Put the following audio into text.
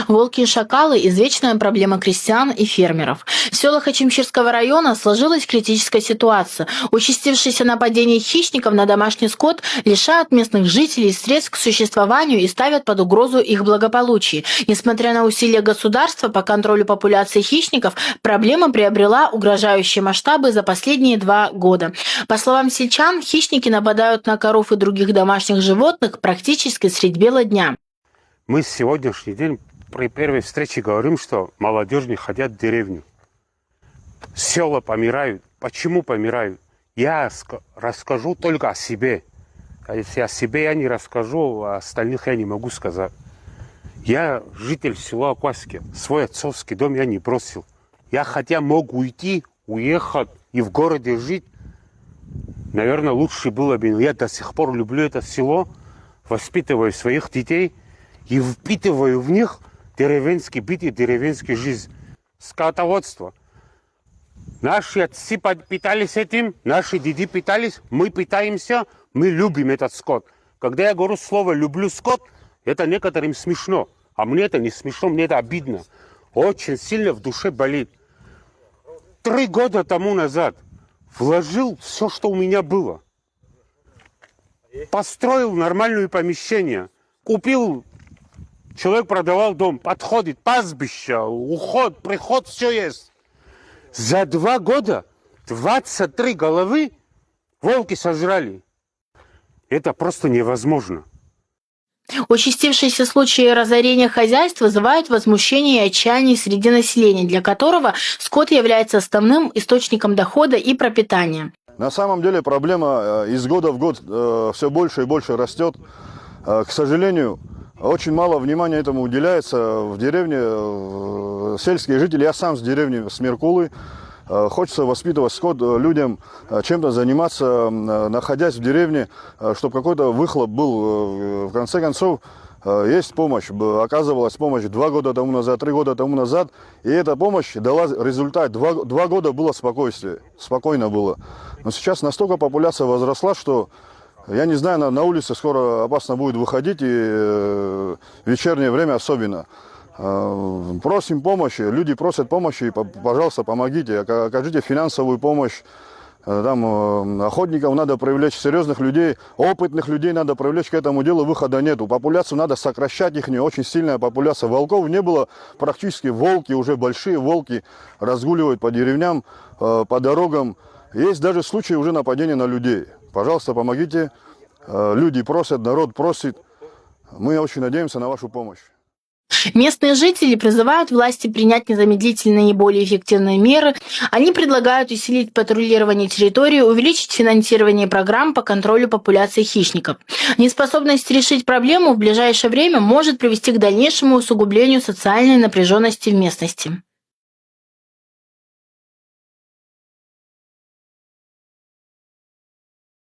Волки и шакалы – извечная проблема крестьян и фермеров. В селах Ачимчирского района сложилась критическая ситуация. Участившиеся нападения хищников на домашний скот лишают местных жителей средств к существованию и ставят под угрозу их благополучие. Несмотря на усилия государства по контролю популяции хищников, проблема приобрела угрожающие масштабы за последние 2 года. По словам сельчан, хищники нападают на коров и других домашних животных практически средь бела дня. Мы сегодняшний день при первой встрече говорим, что молодежь не хотят в деревню. Села помирают. Почему помирают? Я расскажу только о себе. А если о себе я не расскажу, о остальных я не могу сказать. Я житель села Акваски. Свой отцовский дом я не бросил. Я хотя мог уйти, уехать и в городе жить. Наверное, лучше было бы. Я до сих пор люблю это село, воспитываю своих детей и впитываю в них деревенский быт и деревенскую жизнь. Скотоводство. Наши отцы питались этим, наши деды питались, мы питаемся, мы любим этот скот. Когда я говорю слово «люблю скот», это некоторым смешно. А мне это не смешно, мне это обидно. Очень сильно в душе болит. 3 года тому назад вложил все, что у меня было. Построил нормальное помещение. Купил, человек продавал дом, подходит, пастбище, уход, приход, все есть. За 2 года 23 головы волки сожрали. Это просто невозможно. Участившиеся случаи разорения хозяйств вызывают возмущение и отчаяние среди населения, для которого скот является основным источником дохода и пропитания. На самом деле проблема из года в год все больше и больше растет. К сожалению, очень мало внимания этому уделяется в деревне. Сельские жители, я сам с деревни, с Меркулы. Хочется воспитывать скот людям, чем-то заниматься, находясь в деревне, чтобы какой-то выхлоп был. В конце концов, есть помощь. Оказывалась помощь 2 года тому назад, 3 года тому назад. И эта помощь дала результат. 2 года было спокойствие, спокойно было. Но сейчас настолько популяция возросла, что, я не знаю, на улице скоро опасно будет выходить, и в вечернее время особенно. Просим помощи, люди просят помощи, пожалуйста, помогите, окажите финансовую помощь. Там охотников надо привлечь, серьезных людей, опытных людей надо привлечь к этому делу, выхода нету. Популяцию надо сокращать, их не очень сильная популяция. Волков не было практически, волки, уже большие волки разгуливают по деревням, по дорогам. Есть даже случаи уже нападения на людей. Пожалуйста, помогите, люди просят, народ просит. Мы очень надеемся на вашу помощь. Местные жители призывают власти принять незамедлительные и более эффективные меры. Они предлагают усилить патрулирование территории, увеличить финансирование программ по контролю популяции хищников. Неспособность решить проблему в ближайшее время может привести к дальнейшему усугублению социальной напряженности в местности.